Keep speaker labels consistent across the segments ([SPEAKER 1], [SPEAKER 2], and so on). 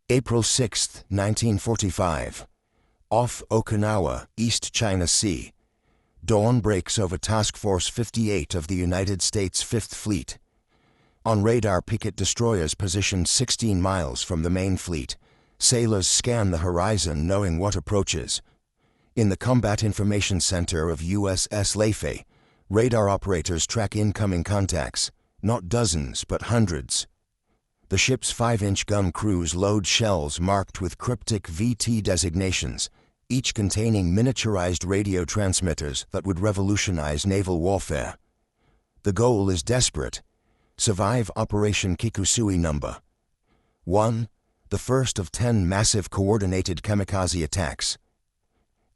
[SPEAKER 1] April 6, 1945. Off Okinawa, East China Sea. Dawn breaks over Task Force 58 of the United States Fifth Fleet. On radar picket destroyers positioned 16 miles from the main fleet, sailors scan the horizon knowing what approaches. In the Combat Information Center of USS Laffey, radar operators track incoming contacts, not dozens but hundreds. The ship's 5-inch gun crews load shells marked with cryptic VT designations, each containing miniaturized radio transmitters that would revolutionize naval warfare. The goal is desperate: survive Operation Kikusui No. 1, the first of 10 massive coordinated kamikaze attacks.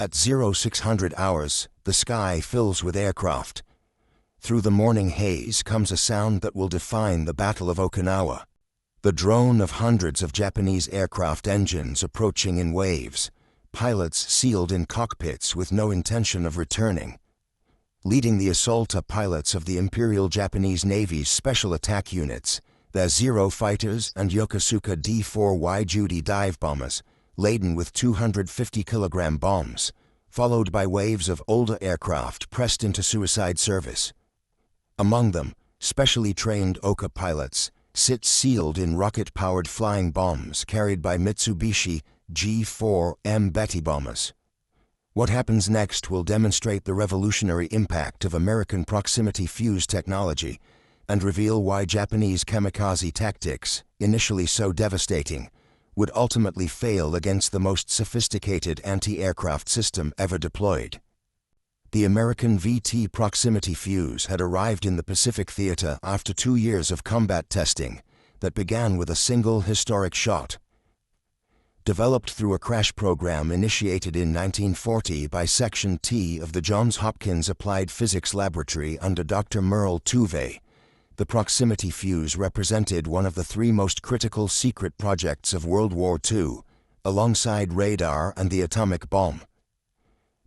[SPEAKER 1] At 0600 hours, the sky fills with aircraft. Through the morning haze comes a sound that will define the Battle of Okinawa. The drone of hundreds of Japanese aircraft engines approaching in waves, pilots sealed in cockpits with no intention of returning. Leading the assault are pilots of the Imperial Japanese Navy's Special Attack Units, their Zero fighters and Yokosuka D-4Y Judy dive bombers, laden with 250-kilogram bombs, followed by waves of older aircraft pressed into suicide service. Among them, specially trained Oka pilots sit sealed in rocket-powered flying bombs carried by Mitsubishi G4M Betty bombers. What happens next will demonstrate the revolutionary impact of American proximity fuse technology and reveal why Japanese kamikaze tactics, initially so devastating, would ultimately fail against the most sophisticated anti-aircraft system ever deployed. The American VT proximity fuse had arrived in the Pacific Theater after 2 years of combat testing that began with a single historic shot. Developed through a crash program initiated in 1940 by Section T of the Johns Hopkins Applied Physics Laboratory under Dr. Merle Tuve, the proximity fuse represented one of the 3 most critical secret projects of World War II, alongside radar and the atomic bomb.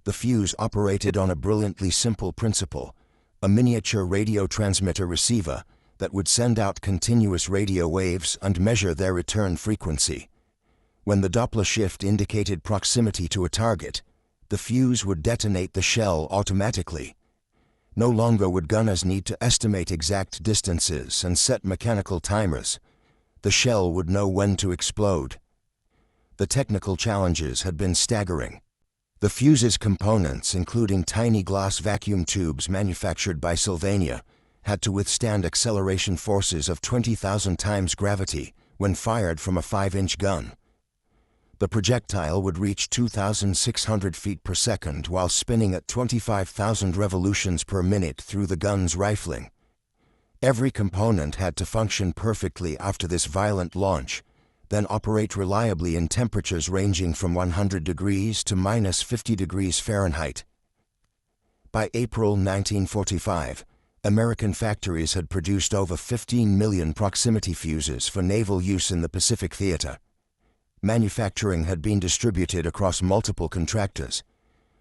[SPEAKER 1] The fuse operated on a brilliantly simple principle: a miniature radio transmitter receiver that would send out continuous radio waves and measure their return frequency. When the Doppler shift indicated proximity to a target, the fuse would detonate the shell automatically. No longer would gunners need to estimate exact distances and set mechanical timers. The shell would know when to explode. The technical challenges had been staggering. The fuse's components, including tiny glass vacuum tubes manufactured by Sylvania, had to withstand acceleration forces of 20,000 times gravity when fired from a 5-inch gun. The projectile would reach 2,600 feet per second while spinning at 25,000 revolutions per minute through the gun's rifling. Every component had to function perfectly after this violent launch, then operate reliably in temperatures ranging from 100 degrees to minus 50 degrees Fahrenheit. By April 1945, American factories had produced over 15 million proximity fuses for naval use in the Pacific Theater. Manufacturing had been distributed across multiple contractors.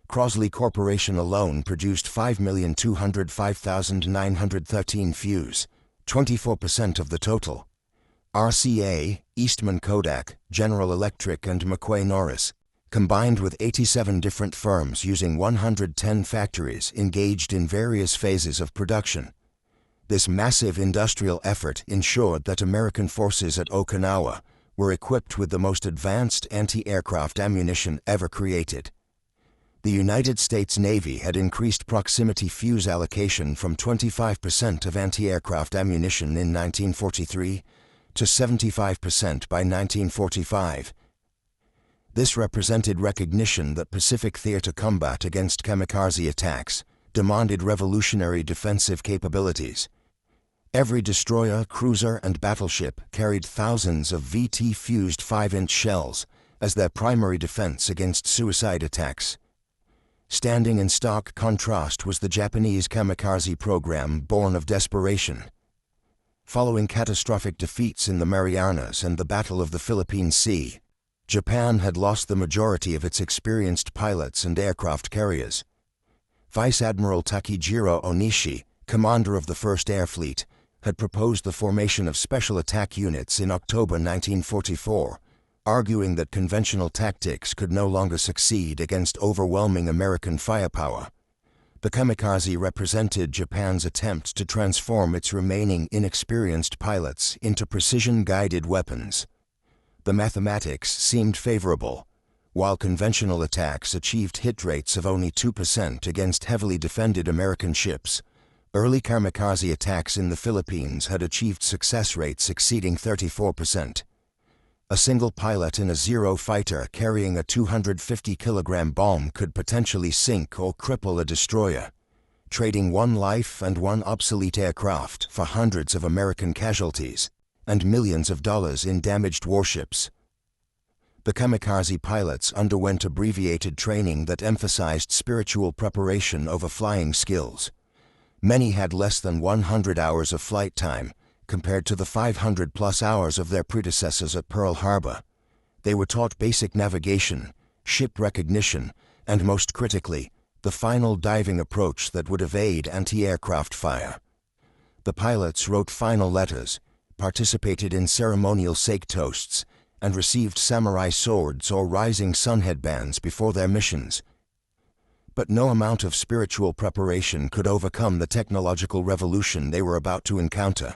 [SPEAKER 1] Crosley Corporation alone produced 5,205,913 fuse, 24% of the total. RCA, Eastman Kodak, General Electric and McQuay Norris, combined with 87 different firms using 110 factories engaged in various phases of production. This massive industrial effort ensured that American forces at Okinawa were equipped with the most advanced anti-aircraft ammunition ever created. The United States Navy had increased proximity fuse allocation from 25% of anti-aircraft ammunition in 1943 to 75% by 1945. This represented recognition that Pacific Theater combat against kamikaze attacks demanded revolutionary defensive capabilities. Every destroyer, cruiser, and battleship carried thousands of VT-fused 5-inch shells as their primary defense against suicide attacks. Standing in stark contrast was the Japanese kamikaze program born of desperation. Following catastrophic defeats in the Marianas and the Battle of the Philippine Sea, Japan had lost the majority of its experienced pilots and aircraft carriers. Vice Admiral Takejiro Onishi, commander of the First Air Fleet, had proposed the formation of special attack units in October 1944, arguing that conventional tactics could no longer succeed against overwhelming American firepower. The kamikaze represented Japan's attempt to transform its remaining inexperienced pilots into precision-guided weapons. The mathematics seemed favorable. While conventional attacks achieved hit rates of only 2% against heavily defended American ships, early kamikaze attacks in the Philippines had achieved success rates exceeding 34%. A single pilot in a Zero fighter carrying a 250-kilogram bomb could potentially sink or cripple a destroyer, trading one life and one obsolete aircraft for hundreds of American casualties and millions of dollars in damaged warships. The kamikaze pilots underwent abbreviated training that emphasized spiritual preparation over flying skills. Many had less than 100 hours of flight time, compared to the 500-plus hours of their predecessors at Pearl Harbor. They were taught basic navigation, ship recognition, and most critically, the final diving approach that would evade anti-aircraft fire. The pilots wrote final letters, participated in ceremonial sake toasts, and received samurai swords or rising sun headbands before their missions. But no amount of spiritual preparation could overcome the technological revolution they were about to encounter.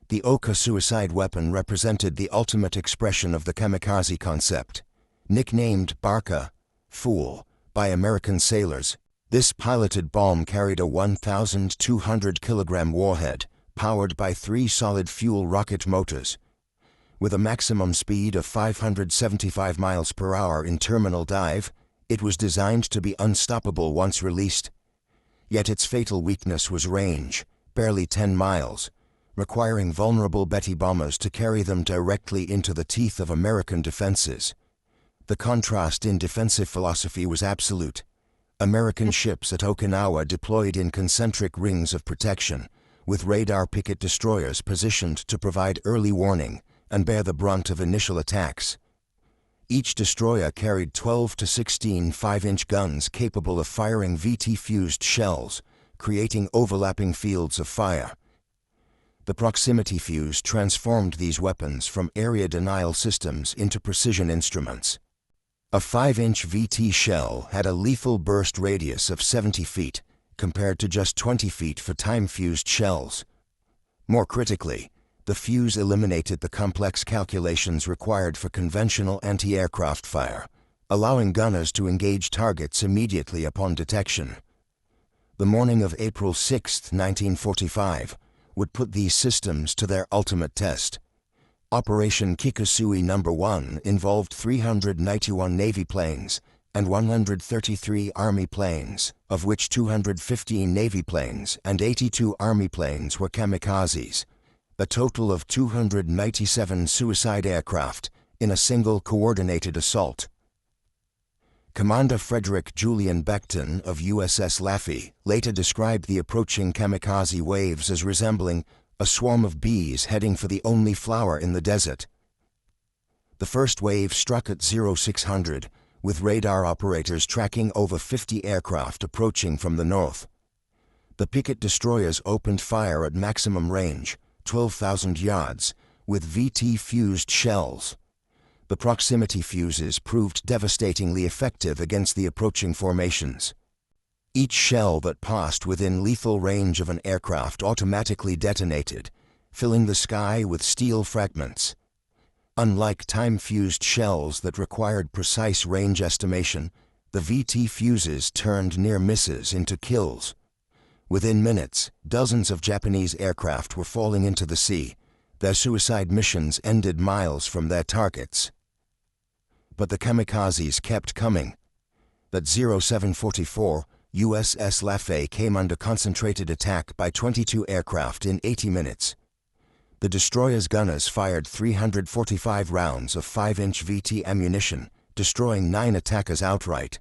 [SPEAKER 1] The Oka suicide weapon represented the ultimate expression of the kamikaze concept. Nicknamed Barca, Fool, by American sailors, this piloted bomb carried a 1,200-kilogram warhead, powered by 3 solid-fuel rocket motors. With a maximum speed of 575 miles per hour in terminal dive, it was designed to be unstoppable once released. Yet its fatal weakness was range, barely 10 miles, requiring vulnerable Betty bombers to carry them directly into the teeth of American defenses. The contrast in defensive philosophy was absolute. American ships at Okinawa deployed in concentric rings of protection, with radar picket destroyers positioned to provide early warning and bear the brunt of initial attacks. Each destroyer carried 12 to 16 5-inch guns capable of firing VT-fused shells, creating overlapping fields of fire. The proximity fuse transformed these weapons from area denial systems into precision instruments. A 5-inch VT shell had a lethal burst radius of 70 feet, compared to just 20 feet for time-fused shells. More critically, the fuse eliminated the complex calculations required for conventional anti-aircraft fire, allowing gunners to engage targets immediately upon detection. The morning of April 6, 1945, would put these systems to their ultimate test. Operation Kikusui No. 1 involved 391 Navy planes and 133 Army planes, of which 215 Navy planes and 82 Army planes were kamikazes, a total of 297 suicide aircraft in a single coordinated assault. Commander Frederick Julian Beckton of USS Laffey later described the approaching kamikaze waves as resembling a swarm of bees heading for the only flower in the desert. The first wave struck at 0600, with radar operators tracking over 50 aircraft approaching from the north. The picket destroyers opened fire at maximum range, 12,000 yards, with VT-fused shells. The proximity fuses proved devastatingly effective against the approaching formations. Each shell that passed within lethal range of an aircraft automatically detonated, filling the sky with steel fragments. Unlike time-fused shells that required precise range estimation, the VT fuses turned near misses into kills. Within minutes, dozens of Japanese aircraft were falling into the sea. Their suicide missions ended miles from their targets. But the kamikazes kept coming. At 0744, USS Laffey came under concentrated attack by 22 aircraft in 80 minutes. The destroyer's gunners fired 345 rounds of 5-inch VT ammunition, destroying 9 attackers outright.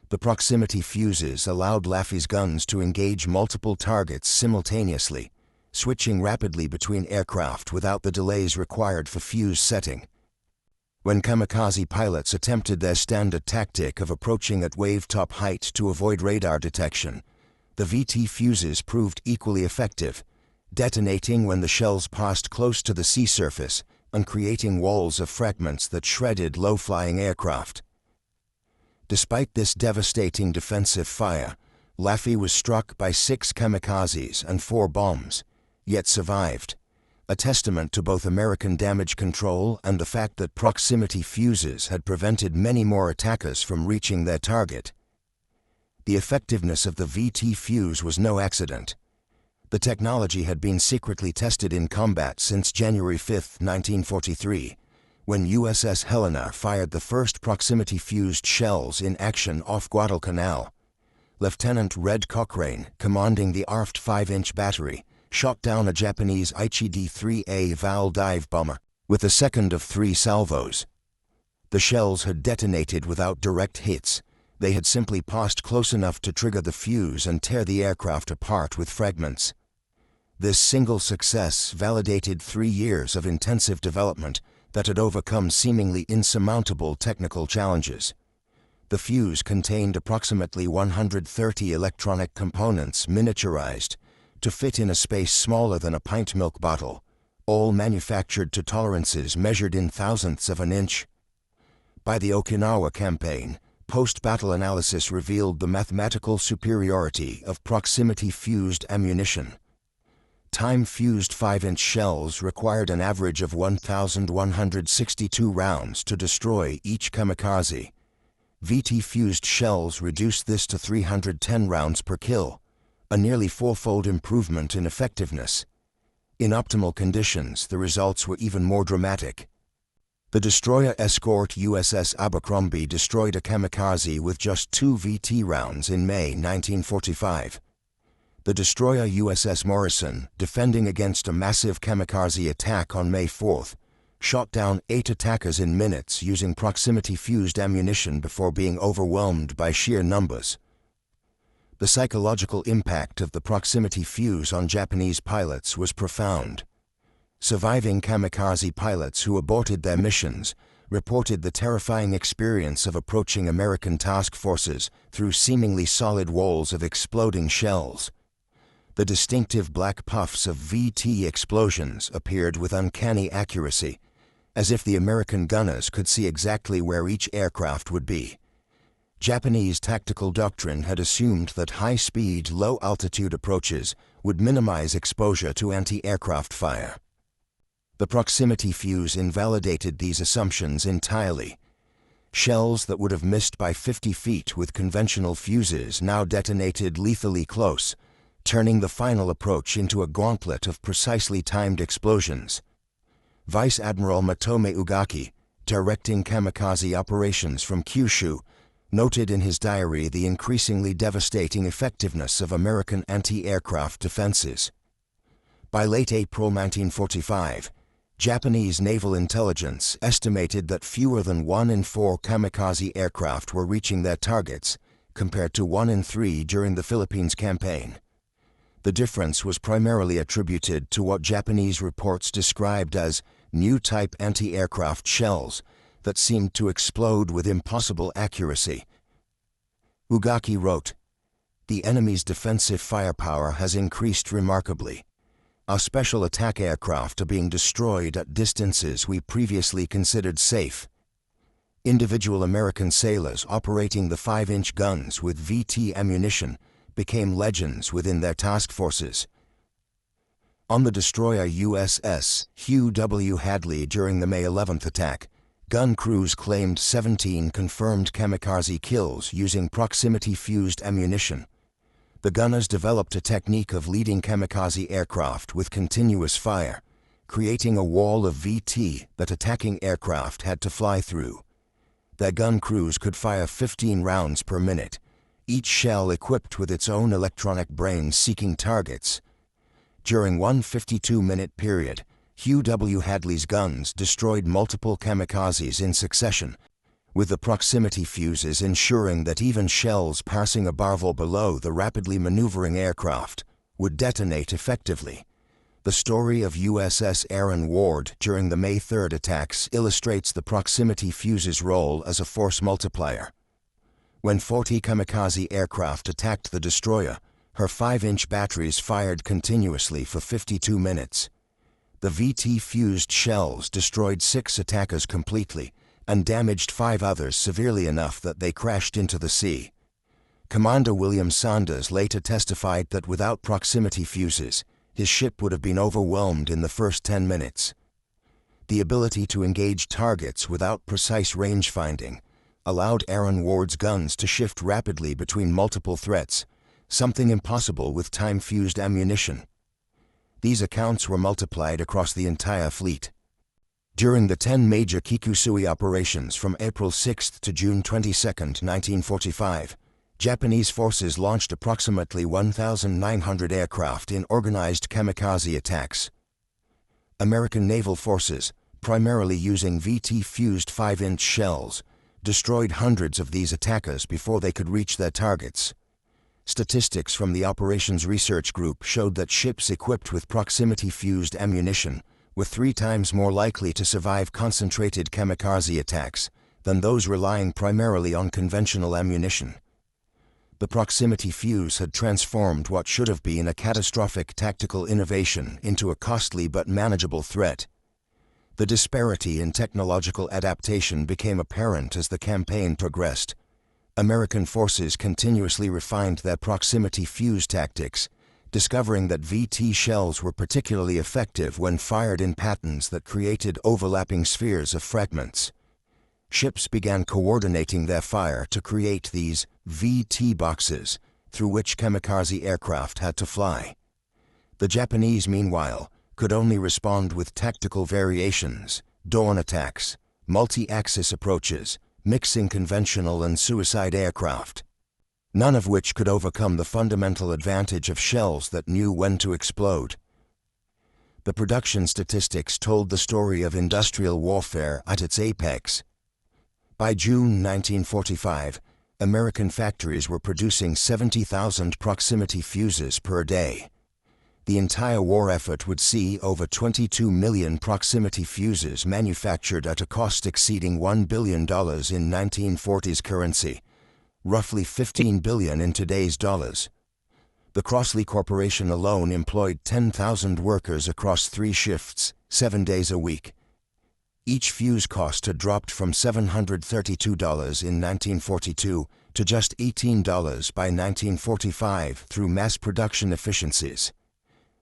[SPEAKER 1] The proximity fuses allowed Laffey's guns to engage multiple targets simultaneously, switching rapidly between aircraft without the delays required for fuse setting. When kamikaze pilots attempted their standard tactic of approaching at wave-top height to avoid radar detection, the VT fuses proved equally effective, detonating when the shells passed close to the sea surface, and creating walls of fragments that shredded low-flying aircraft. Despite this devastating defensive fire, Laffey was struck by 6 kamikazes and 4 bombs, yet survived, a testament to both American damage control and the fact that proximity fuses had prevented many more attackers from reaching their target. The effectiveness of the VT fuse was no accident. The technology had been secretly tested in combat since January 5, 1943, when USS Helena fired the first proximity-fused shells in action off Guadalcanal. Lieutenant Red Cochrane, commanding the aft 5-inch battery, shot down a Japanese Aichi D-3A Val dive bomber with the second of 3 salvos. The shells had detonated without direct hits. They had simply passed close enough to trigger the fuse and tear the aircraft apart with fragments. This single success validated 3 years of intensive development that had overcome seemingly insurmountable technical challenges. The fuse contained approximately 130 electronic components miniaturized to fit in a space smaller than a pint milk bottle, all manufactured to tolerances measured in thousandths of an inch. By the Okinawa campaign, post-battle analysis revealed the mathematical superiority of proximity-fused ammunition. Time-fused 5-inch shells required an average of 1,162 rounds to destroy each kamikaze. VT-fused shells reduced this to 310 rounds per kill, a nearly 4-fold improvement in effectiveness. In optimal conditions, the results were even more dramatic. The destroyer escort USS Abercrombie destroyed a kamikaze with just 2 VT rounds in May 1945. The destroyer USS Morrison, defending against a massive kamikaze attack on May 4th, shot down 8 attackers in minutes using proximity-fused ammunition before being overwhelmed by sheer numbers. The psychological impact of the proximity fuse on Japanese pilots was profound. Surviving kamikaze pilots who aborted their missions reported the terrifying experience of approaching American task forces through seemingly solid walls of exploding shells. The distinctive black puffs of VT explosions appeared with uncanny accuracy, as if the American gunners could see exactly where each aircraft would be. Japanese tactical doctrine had assumed that high-speed, low-altitude approaches would minimize exposure to anti-aircraft fire. The proximity fuse invalidated these assumptions entirely. Shells that would have missed by 50 feet with conventional fuses now detonated lethally close, turning the final approach into a gauntlet of precisely timed explosions. Vice Admiral Matome Ugaki, directing kamikaze operations from Kyushu, noted in his diary the increasingly devastating effectiveness of American anti-aircraft defenses. By late April 1945, Japanese naval intelligence estimated that fewer than 1 in 4 kamikaze aircraft were reaching their targets, compared to 1 in 3 during the Philippines campaign. The difference was primarily attributed to what Japanese reports described as new-type anti-aircraft shells that seemed to explode with impossible accuracy. Ugaki wrote, "The enemy's defensive firepower has increased remarkably. Our special attack aircraft are being destroyed at distances we previously considered safe." Individual American sailors operating the 5-inch guns with VT ammunition became legends within their task forces. On the destroyer USS Hugh W. Hadley during the May 11th attack, gun crews claimed 17 confirmed kamikaze kills using proximity-fused ammunition. The gunners developed a technique of leading kamikaze aircraft with continuous fire, creating a wall of VT that attacking aircraft had to fly through. Their gun crews could fire 15 rounds per minute, each shell equipped with its own electronic brain seeking targets. During one 52-minute period, Hugh W. Hadley's guns destroyed multiple kamikazes in succession, with the proximity fuses ensuring that even shells passing a barvel below the rapidly maneuvering aircraft would detonate effectively. The story of USS Aaron Ward during the May 3rd attacks illustrates the proximity fuse's role as a force multiplier. When 40 kamikaze aircraft attacked the destroyer, her 5-inch batteries fired continuously for 52 minutes. The VT-fused shells destroyed 6 attackers completely and damaged 5 others severely enough that they crashed into the sea. Commander William Saunders later testified that without proximity fuses, his ship would have been overwhelmed in the first 10 minutes. The ability to engage targets without precise range finding allowed Aaron Ward's guns to shift rapidly between multiple threats, something impossible with time-fused ammunition. These accounts were multiplied across the entire fleet. During the 10 major Kikusui operations from April 6 to June 22, 1945, Japanese forces launched approximately 1,900 aircraft in organized kamikaze attacks. American naval forces, primarily using VT-fused 5-inch shells, destroyed hundreds of these attackers before they could reach their targets. Statistics from the Operations Research Group showed that ships equipped with proximity-fused ammunition were 3 times more likely to survive concentrated kamikaze attacks than those relying primarily on conventional ammunition. The proximity fuse had transformed what should have been a catastrophic tactical innovation into a costly but manageable threat. The disparity in technological adaptation became apparent as the campaign progressed. American forces continuously refined their proximity fuse tactics, discovering that VT shells were particularly effective when fired in patterns that created overlapping spheres of fragments. Ships began coordinating their fire to create these VT boxes through which kamikaze aircraft had to fly. The Japanese, meanwhile, could only respond with tactical variations, dawn attacks, multi-axis approaches, mixing conventional and suicide aircraft, none of which could overcome the fundamental advantage of shells that knew when to explode. The production statistics told the story of industrial warfare at its apex. By June 1945, American factories were producing 70,000 proximity fuses per day. The entire war effort would see over 22 million proximity fuses manufactured at a cost exceeding $1 billion in 1940s currency, roughly $15 billion in today's dollars. The Crossley Corporation alone employed 10,000 workers across 3 shifts, 7 days a week. Each fuse cost had dropped from $732 in 1942 to just $18 by 1945 through mass production efficiencies.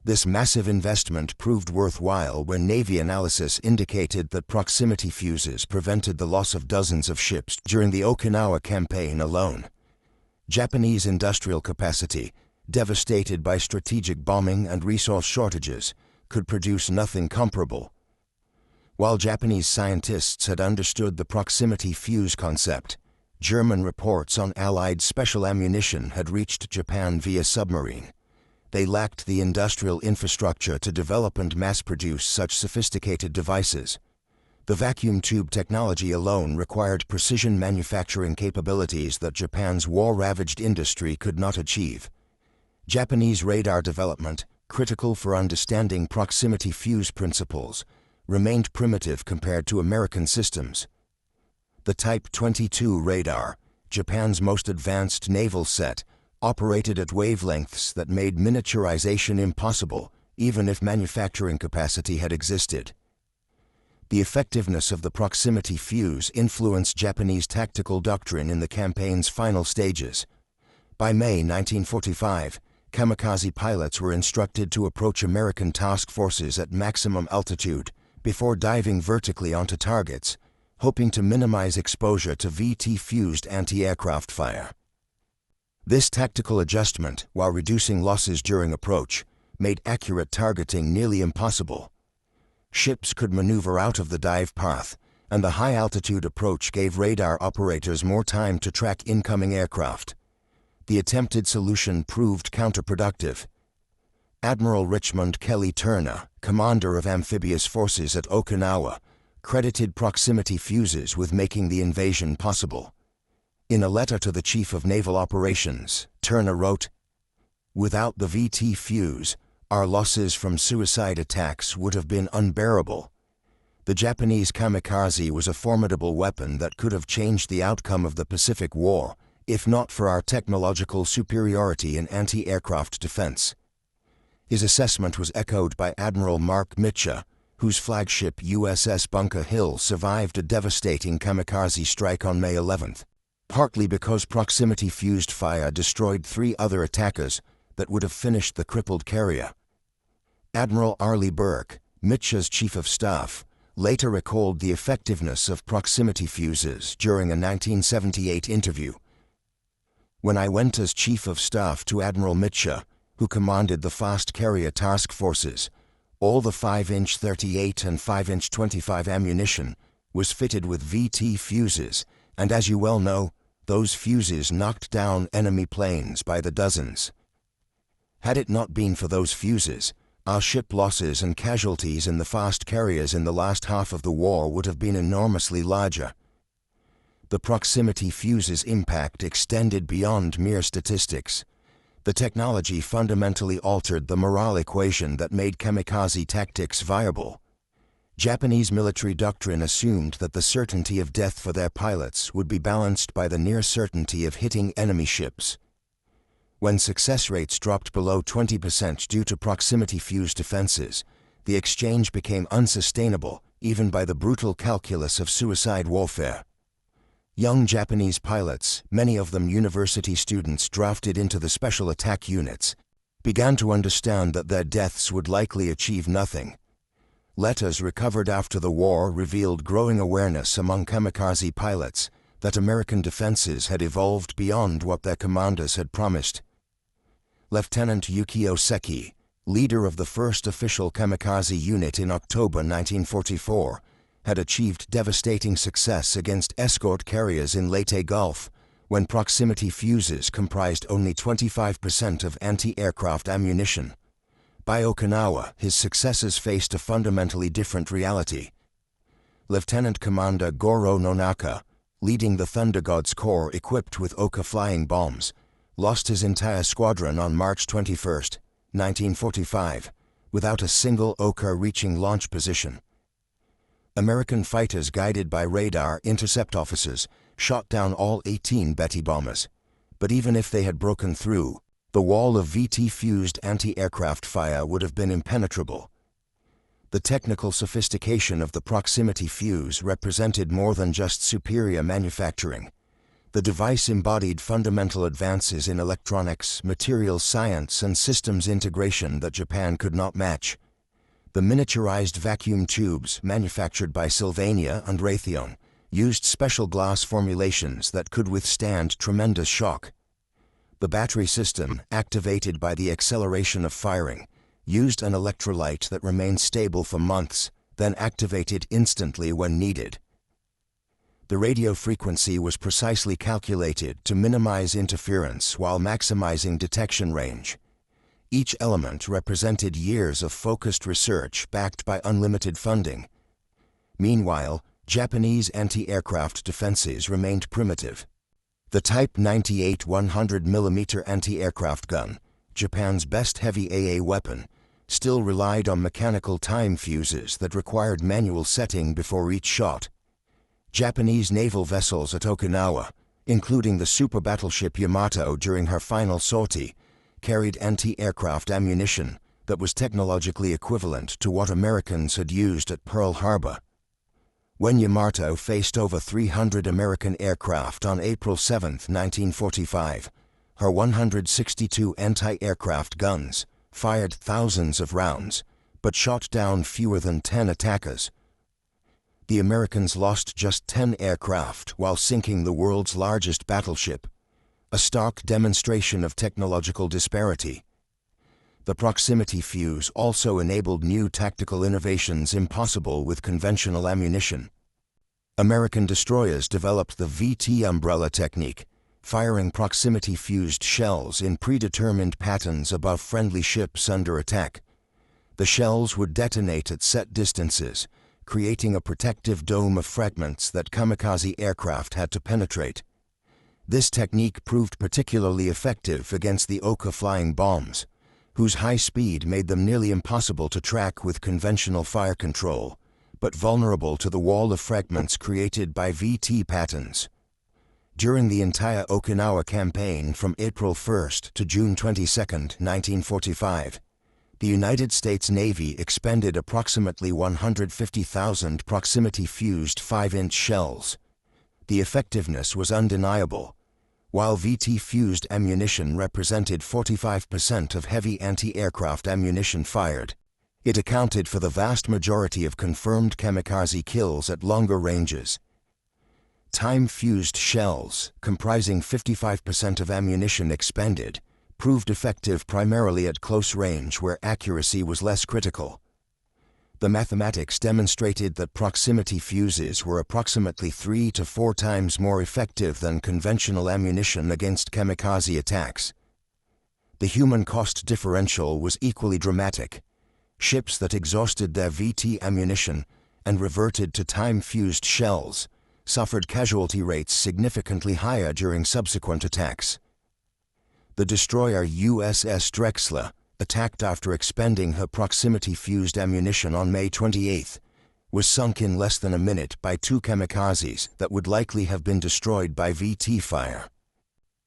[SPEAKER 1] This massive investment proved worthwhile when Navy analysis indicated that proximity fuses prevented the loss of dozens of ships during the Okinawa campaign alone. Japanese industrial capacity, devastated by strategic bombing and resource shortages, could produce nothing comparable. While Japanese scientists had understood the proximity fuse concept, German reports on Allied special ammunition had reached Japan via submarine. They lacked the industrial infrastructure to develop and mass-produce such sophisticated devices. The vacuum tube technology alone required precision manufacturing capabilities that Japan's war-ravaged industry could not achieve. Japanese radar development, critical for understanding proximity fuse principles, remained primitive compared to American systems. The Type 22 radar, Japan's most advanced naval set, operated at wavelengths that made miniaturization impossible, even if manufacturing capacity had existed. The effectiveness of the proximity fuse influenced Japanese tactical doctrine in the campaign's final stages. By May 1945, kamikaze pilots were instructed to approach American task forces at maximum altitude before diving vertically onto targets, hoping to minimize exposure to VT-fused anti-aircraft fire. This tactical adjustment, while reducing losses during approach, made accurate targeting nearly impossible. Ships could maneuver out of the dive path, and the high-altitude approach gave radar operators more time to track incoming aircraft. The attempted solution proved counterproductive. Admiral Richmond Kelly Turner, commander of amphibious forces at Okinawa, credited proximity fuses with making the invasion possible. In a letter to the Chief of Naval Operations, Turner wrote, "Without the VT fuse, our losses from suicide attacks would have been unbearable. The Japanese kamikaze was a formidable weapon that could have changed the outcome of the Pacific War, if not for our technological superiority in anti-aircraft defense." His assessment was echoed by Admiral Mark Mitchell, whose flagship USS Bunker Hill survived a devastating kamikaze strike on May 11th, partly because proximity-fused fire destroyed 3 other attackers that would have finished the crippled carrier. Admiral Arleigh Burke, Mitchell's chief of staff, later recalled the effectiveness of proximity fuses during a 1978 interview. "When I went as chief of staff to Admiral Mitchell, who commanded the fast carrier task forces, all the 5-inch 38 and 5-inch 25 ammunition was fitted with VT fuses, and as you well know, those fuses knocked down enemy planes by the dozens. Had it not been for those fuses, our ship losses and casualties in the fast carriers in the last half of the war would have been enormously larger." The proximity fuse's impact extended beyond mere statistics. The technology fundamentally altered the morale equation that made kamikaze tactics viable. Japanese military doctrine assumed that the certainty of death for their pilots would be balanced by the near certainty of hitting enemy ships. When success rates dropped below 20% due to proximity-fused defenses, the exchange became unsustainable, even by the brutal calculus of suicide warfare. Young Japanese pilots, many of them university students drafted into the special attack units, began to understand that their deaths would likely achieve nothing. Letters recovered after the war revealed growing awareness among kamikaze pilots that American defenses had evolved beyond what their commanders had promised. Lieutenant Yukio Seki, leader of the first official kamikaze unit in October 1944, had achieved devastating success against escort carriers in Leyte Gulf, when proximity fuses comprised only 25% of anti-aircraft ammunition. By Okinawa, his successors faced a fundamentally different reality. Lieutenant Commander Goro Nonaka, leading the Thunder God's Corps equipped with Oka flying bombs, lost his entire squadron on March 21, 1945, without a single Oka reaching launch position. American fighters guided by radar intercept officers shot down all 18 Betty bombers, but even if they had broken through, the wall of VT-fused anti-aircraft fire would have been impenetrable. The technical sophistication of the proximity fuse represented more than just superior manufacturing. The device embodied fundamental advances in electronics, materials science, and systems integration that Japan could not match. The miniaturized vacuum tubes, manufactured by Sylvania and Raytheon, used special glass formulations that could withstand tremendous shock. The battery system, activated by the acceleration of firing, used an electrolyte that remained stable for months, then activated instantly when needed. The radio frequency was precisely calculated to minimize interference while maximizing detection range. Each element represented years of focused research backed by unlimited funding. Meanwhile, Japanese anti-aircraft defenses remained primitive. The Type 98 100mm anti-aircraft gun, Japan's best heavy AA weapon, still relied on mechanical time fuses that required manual setting before each shot. Japanese naval vessels at Okinawa, including the super battleship Yamato during her final sortie, carried anti-aircraft ammunition that was technologically equivalent to what Americans had used at Pearl Harbor. When Yamato faced over 300 American aircraft on April 7, 1945, her 162 anti-aircraft guns fired thousands of rounds, but shot down fewer than 10 attackers. The Americans lost just 10 aircraft while sinking the world's largest battleship, a stark demonstration of technological disparity. The proximity fuse also enabled new tactical innovations impossible with conventional ammunition. American destroyers developed the VT umbrella technique, firing proximity-fused shells in predetermined patterns above friendly ships under attack. The shells would detonate at set distances, creating a protective dome of fragments that kamikaze aircraft had to penetrate. This technique proved particularly effective against the Oka flying bombs, whose high speed made them nearly impossible to track with conventional fire control, but vulnerable to the wall of fragments created by VT patterns. During the entire Okinawa campaign from April 1 to June 22, 1945, The United States Navy expended approximately 150,000 proximity-fused 5-inch shells. The effectiveness was undeniable. While VT-fused ammunition represented 45% of heavy anti-aircraft ammunition fired, it accounted for the vast majority of confirmed kamikaze kills at longer ranges. Time-fused shells, comprising 55% of ammunition expended, proved effective primarily at close range where accuracy was less critical. The mathematics demonstrated that proximity fuses were approximately 3 to 4 times more effective than conventional ammunition against kamikaze attacks. The human cost differential was equally dramatic. Ships that exhausted their VT ammunition and reverted to time-fused shells suffered casualty rates significantly higher during subsequent attacks. The destroyer USS Drexler, attacked after expending her proximity-fused ammunition on May 28, was sunk in less than a minute by 2 kamikazes that would likely have been destroyed by VT fire.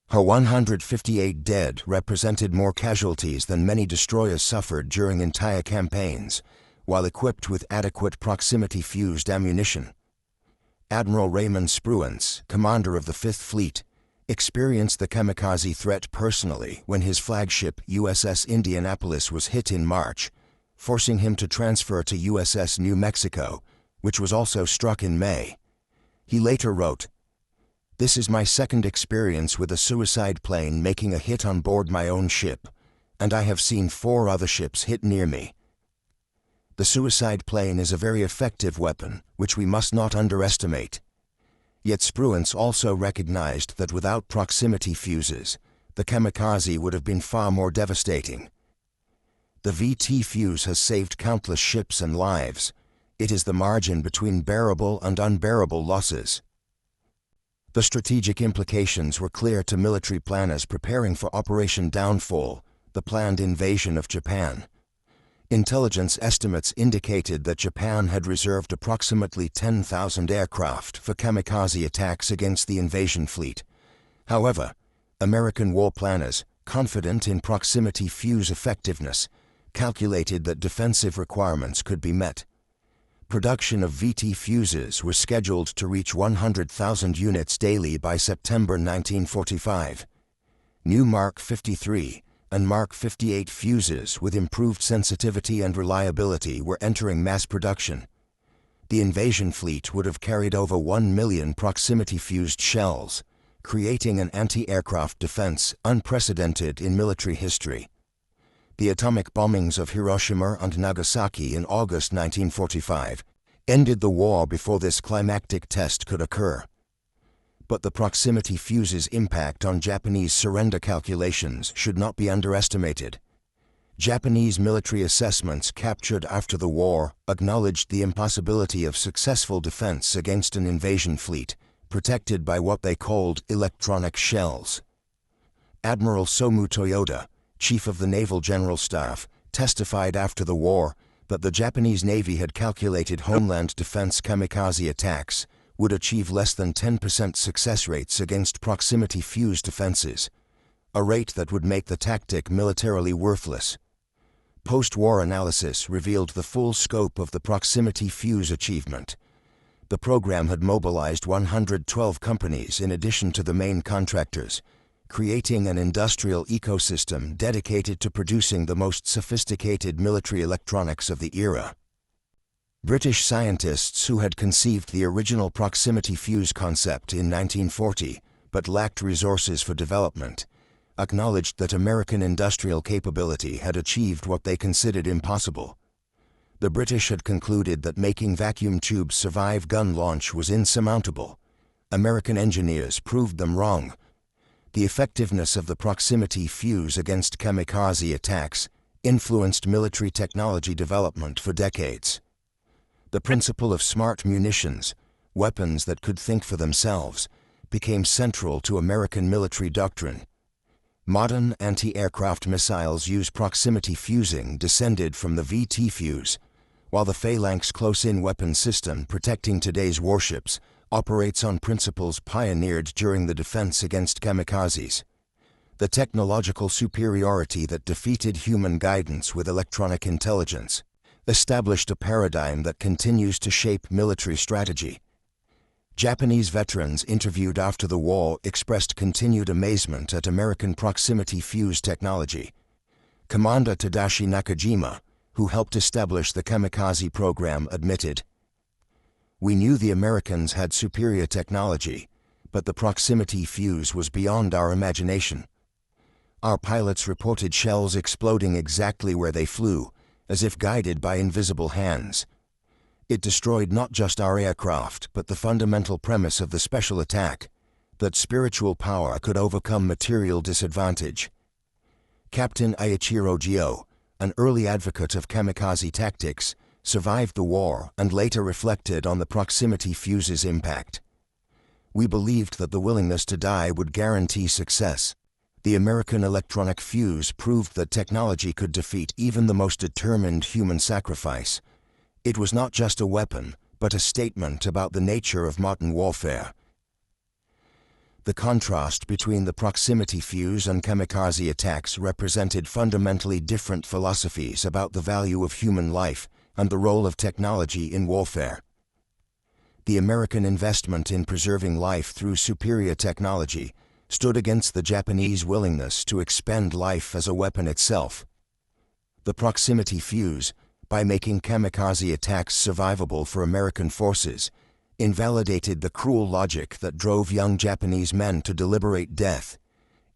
[SPEAKER 1] Her 158 dead represented more casualties than many destroyers suffered during entire campaigns, while equipped with adequate proximity-fused ammunition. Admiral Raymond Spruance, commander of the Fifth Fleet, experienced the kamikaze threat personally when his flagship USS Indianapolis was hit in March, forcing him to transfer to USS New Mexico, which was also struck in May. He later wrote, "This is my second experience with a suicide plane making a hit on board my own ship, and I have seen 4 other ships hit near me." The suicide plane is a very effective weapon, which we must not underestimate. Yet Spruance also recognized that without proximity fuses, the kamikaze would have been far more devastating. The VT fuse has saved countless ships and lives. It is the margin between bearable and unbearable losses. The strategic implications were clear to military planners preparing for Operation Downfall, the planned invasion of Japan. Intelligence estimates indicated that Japan had reserved approximately 10,000 aircraft for kamikaze attacks against the invasion fleet. However, American war planners, confident in proximity fuse effectiveness, calculated that defensive requirements could be met. Production of VT fuses was scheduled to reach 100,000 units daily by September 1945. New Mark 53 and Mark 58 fuses with improved sensitivity and reliability were entering mass production. The invasion fleet would have carried over 1 million proximity-fused shells, creating an anti-aircraft defense unprecedented in military history. The atomic bombings of Hiroshima and Nagasaki in August 1945 ended the war before this climactic test could occur. But the proximity fuse's impact on Japanese surrender calculations should not be underestimated. Japanese military assessments captured after the war acknowledged the impossibility of successful defense against an invasion fleet, protected by what they called electronic shells. Admiral Somu Toyoda, chief of the Naval General Staff, testified after the war that the Japanese Navy had calculated homeland defense kamikaze attacks would achieve less than 10% success rates against proximity-fused defenses, a rate that would make the tactic militarily worthless. Post-war analysis revealed the full scope of the proximity fuse achievement. The program had mobilized 112 companies in addition to the main contractors, creating an industrial ecosystem dedicated to producing the most sophisticated military electronics of the era. British scientists who had conceived the original proximity fuse concept in 1940 but lacked resources for development, acknowledged that American industrial capability had achieved what they considered impossible. The British had concluded that making vacuum tubes survive gun launch was insurmountable. American engineers proved them wrong. The effectiveness of the proximity fuse against kamikaze attacks influenced military technology development for decades. The principle of smart munitions, weapons that could think for themselves, became central to American military doctrine. Modern anti-aircraft missiles use proximity fusing descended from the VT fuse, while the Phalanx close-in weapon system protecting today's warships operates on principles pioneered during the defense against kamikazes. The technological superiority that defeated human guidance with electronic intelligence established a paradigm that continues to shape military strategy. Japanese veterans interviewed after the war expressed continued amazement at American proximity fuse technology. Commander Tadashi Nakajima, who helped establish the Kamikaze program, admitted, "We knew the Americans had superior technology, but the proximity fuse was beyond our imagination. Our pilots reported shells exploding exactly where they flew, as if guided by invisible hands. It destroyed not just our aircraft, but the fundamental premise of the special attack, that spiritual power could overcome material disadvantage." Captain Eiichiro Gio, an early advocate of kamikaze tactics, survived the war and later reflected on the proximity fuse's impact. "We believed that the willingness to die would guarantee success. The American electronic fuse proved that technology could defeat even the most determined human sacrifice. It was not just a weapon, but a statement about the nature of modern warfare." The contrast between the proximity fuse and kamikaze attacks represented fundamentally different philosophies about the value of human life and the role of technology in warfare. The American investment in preserving life through superior technology stood against the Japanese willingness to expend life as a weapon itself. The proximity fuse, by making kamikaze attacks survivable for American forces, invalidated the cruel logic that drove young Japanese men to deliberate death.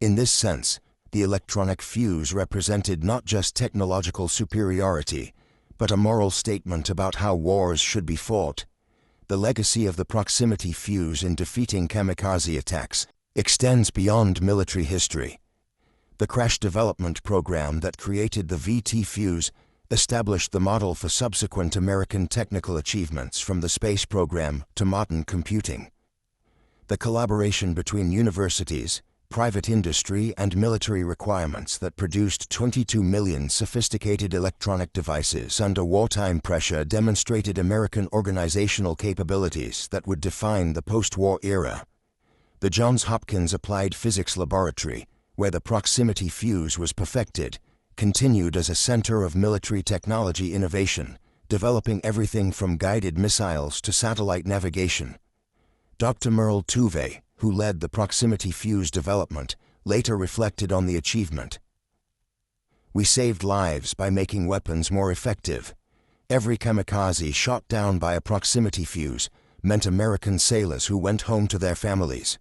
[SPEAKER 1] In this sense, the electronic fuse represented not just technological superiority, but a moral statement about how wars should be fought. The legacy of the proximity fuse in defeating kamikaze attacks extends beyond military history. The crash development program that created the VT fuse established the model for subsequent American technical achievements, from the space program to modern computing. The collaboration between universities, private industry, and military requirements that produced 22 million sophisticated electronic devices under wartime pressure demonstrated American organizational capabilities that would define the post-war era. The Johns Hopkins Applied Physics Laboratory, where the proximity fuse was perfected, continued as a center of military technology innovation, developing everything from guided missiles to satellite navigation. Dr. Merle Tuve, who led the proximity fuse development, later reflected on the achievement. "We saved lives by making weapons more effective. Every kamikaze shot down by a proximity fuse meant American sailors who went home to their families.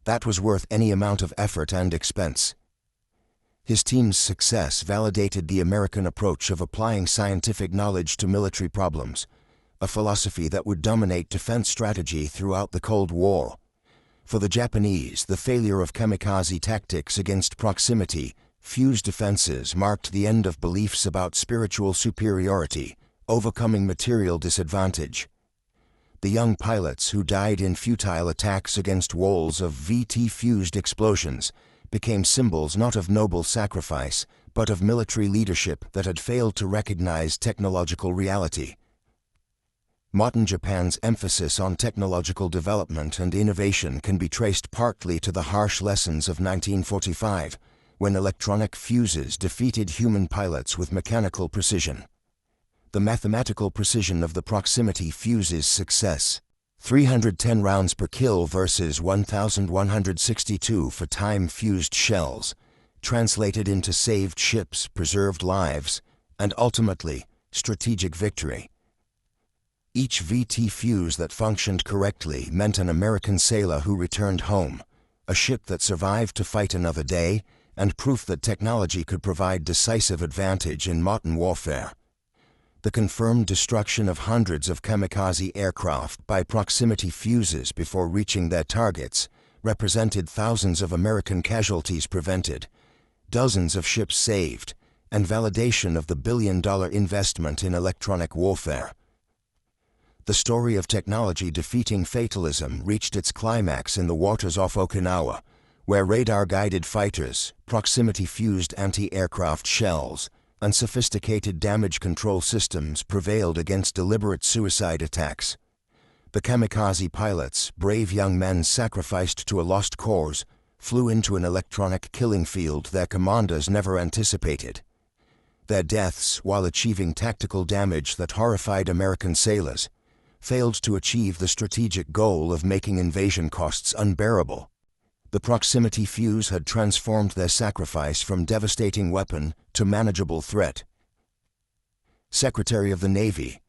[SPEAKER 1] That was worth any amount of effort and expense." His team's success validated the American approach of applying scientific knowledge to military problems, a philosophy that would dominate defense strategy throughout the Cold War. For the Japanese, the failure of kamikaze tactics against proximity fuse defenses marked the end of beliefs about spiritual superiority, overcoming material disadvantage. The young pilots who died in futile attacks against walls of VT-fused explosions became symbols not of noble sacrifice, but of military leadership that had failed to recognize technological reality. Modern Japan's emphasis on technological development and innovation can be traced partly to the harsh lessons of 1945, when electronic fuses defeated human pilots with mechanical precision. The mathematical precision of the proximity fuse's success, 310 rounds per kill versus 1,162 for time-fused shells, translated into saved ships, preserved lives, and ultimately, strategic victory. Each VT fuse that functioned correctly meant an American sailor who returned home, a ship that survived to fight another day, and proof that technology could provide decisive advantage in modern warfare. The confirmed destruction of hundreds of kamikaze aircraft by proximity fuses before reaching their targets represented thousands of American casualties prevented, dozens of ships saved, and validation of the billion-dollar investment in electronic warfare. The story of technology defeating fatalism reached its climax in the waters off Okinawa, where radar-guided fighters, proximity-fused anti-aircraft shells, and sophisticated damage control systems prevailed against deliberate suicide attacks. The kamikaze pilots, brave young men sacrificed to a lost cause, flew into an electronic killing field their commanders never anticipated. Their deaths, while achieving tactical damage that horrified American sailors, failed to achieve the strategic goal of making invasion costs unbearable. The proximity fuse had transformed their sacrifice from devastating weapon to manageable threat. Secretary of the Navy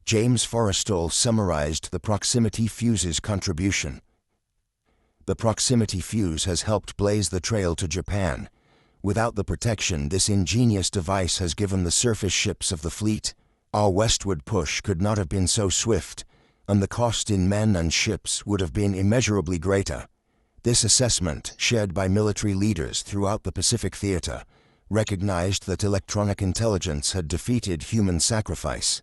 [SPEAKER 1] James Forrestal summarized the proximity fuse's contribution. The proximity fuse has helped blaze the trail to Japan. Without the protection this ingenious device has given the surface ships of the fleet, our westward push could not have been so swift, and the cost in men and ships would have been immeasurably greater. This assessment, shared by military leaders throughout the Pacific Theater, recognized that electronic intelligence had defeated human sacrifice.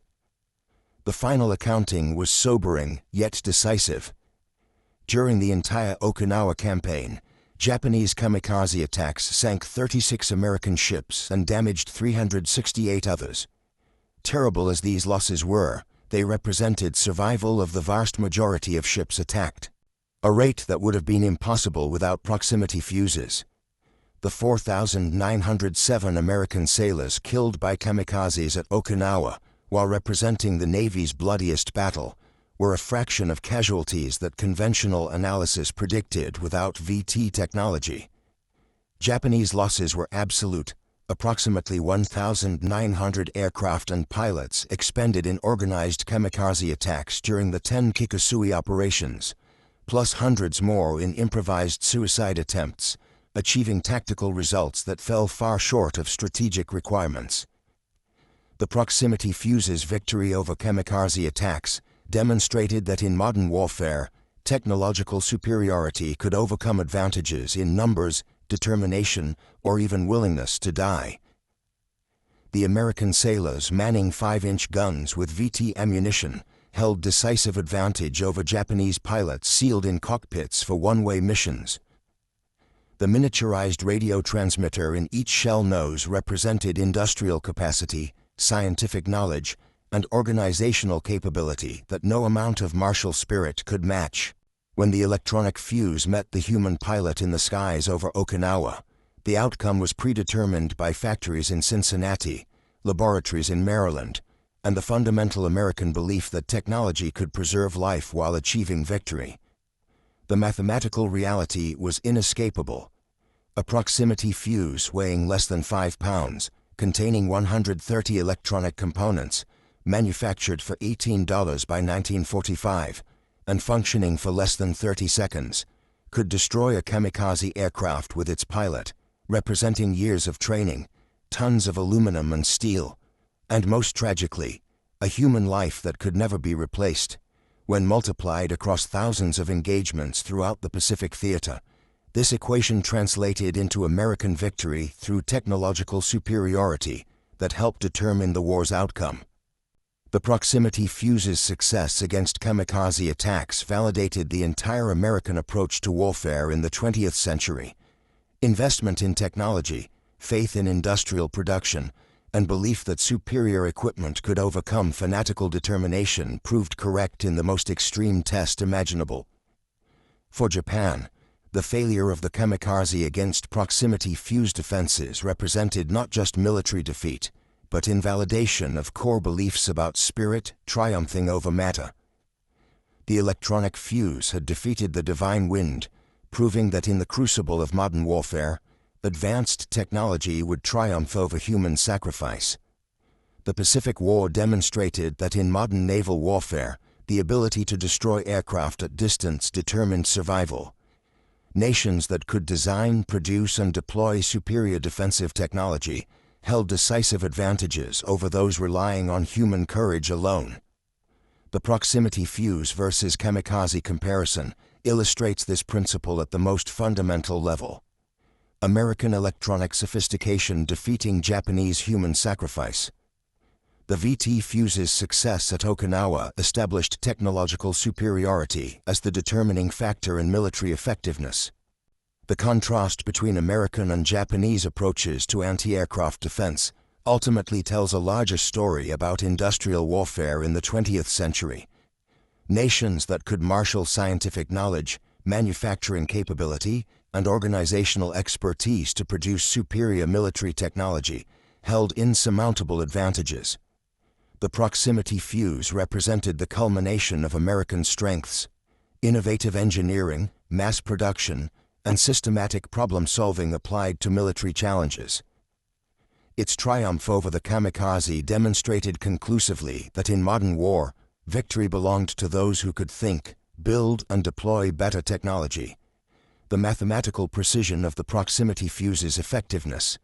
[SPEAKER 1] The final accounting was sobering, yet decisive. During the entire Okinawa campaign, Japanese kamikaze attacks sank 36 American ships and damaged 368 others. Terrible as these losses were, they represented survival of the vast majority of ships attacked, a rate that would have been impossible without proximity fuses. The 4,907 American sailors killed by kamikazes at Okinawa, while representing the Navy's bloodiest battle, were a fraction of casualties that conventional analysis predicted without VT technology. Japanese losses were absolute. Approximately 1,900 aircraft and pilots expended in organized kamikaze attacks during the 10 Kikusui operations, plus hundreds more in improvised suicide attempts, achieving tactical results that fell far short of strategic requirements. The proximity fuse's victory over kamikaze attacks demonstrated that in modern warfare, technological superiority could overcome advantages in numbers, determination, or even willingness to die. The American sailors manning 5-inch guns with VT ammunition held decisive advantage over Japanese pilots sealed in cockpits for one-way missions. The miniaturized radio transmitter in each shell nose represented industrial capacity, scientific knowledge, and organizational capability that no amount of martial spirit could match. When the electronic fuse met the human pilot in the skies over Okinawa, the outcome was predetermined by factories in Cincinnati, laboratories in Maryland, and the fundamental American belief that technology could preserve life while achieving victory. The mathematical reality was inescapable. A proximity fuse weighing less than 5 pounds, containing 130 electronic components, manufactured for $18 by 1945, and functioning for less than 30 seconds, could destroy a kamikaze aircraft with its pilot, representing years of training, tons of aluminum and steel, and most tragically, a human life that could never be replaced. When multiplied across thousands of engagements throughout the Pacific Theater, this equation translated into American victory through technological superiority that helped determine the war's outcome. The proximity fuse's success against kamikaze attacks validated the entire American approach to warfare in the 20th century. Investment in technology, faith in industrial production, and belief that superior equipment could overcome fanatical determination proved correct in the most extreme test imaginable. For Japan, the failure of the kamikaze against proximity fuse defenses represented not just military defeat, but invalidation of core beliefs about spirit triumphing over matter. The electronic fuse had defeated the divine wind, proving that in the crucible of modern warfare, advanced technology would triumph over human sacrifice. The Pacific War demonstrated that in modern naval warfare, the ability to destroy aircraft at distance determined survival. Nations that could design, produce, and deploy superior defensive technology held decisive advantages over those relying on human courage alone. The proximity fuse versus kamikaze comparison illustrates this principle at the most fundamental level. American electronic sophistication defeating Japanese human sacrifice. The VT fuse's success at Okinawa established technological superiority as the determining factor in military effectiveness. The contrast between American and Japanese approaches to anti-aircraft defense ultimately tells a larger story about industrial warfare in the 20th century. Nations that could marshal scientific knowledge, manufacturing capability, and organizational expertise to produce superior military technology, held insurmountable advantages. The proximity fuse represented the culmination of American strengths: innovative engineering, mass production, and systematic problem-solving applied to military challenges. Its triumph over the Kamikaze demonstrated conclusively that in modern war, victory belonged to those who could think, build, and deploy better technology. The mathematical precision of the proximity fuse's effectiveness,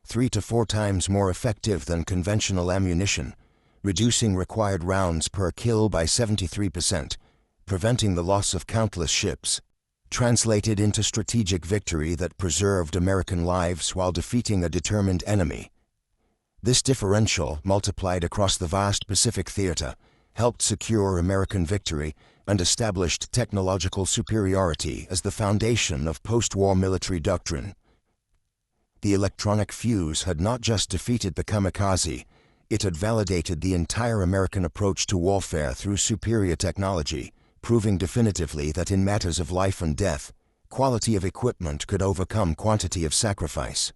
[SPEAKER 1] 3 to 4 times more effective than conventional ammunition, reducing required rounds per kill by 73%, preventing the loss of countless ships, translated into strategic victory that preserved American lives while defeating a determined enemy. This differential, multiplied across the vast Pacific theater, helped secure American victory and established technological superiority as the foundation of post-war military doctrine. The electronic fuse had not just defeated the Kamikaze, it had validated the entire American approach to warfare through superior technology, proving definitively that in matters of life and death, quality of equipment could overcome quantity of sacrifice.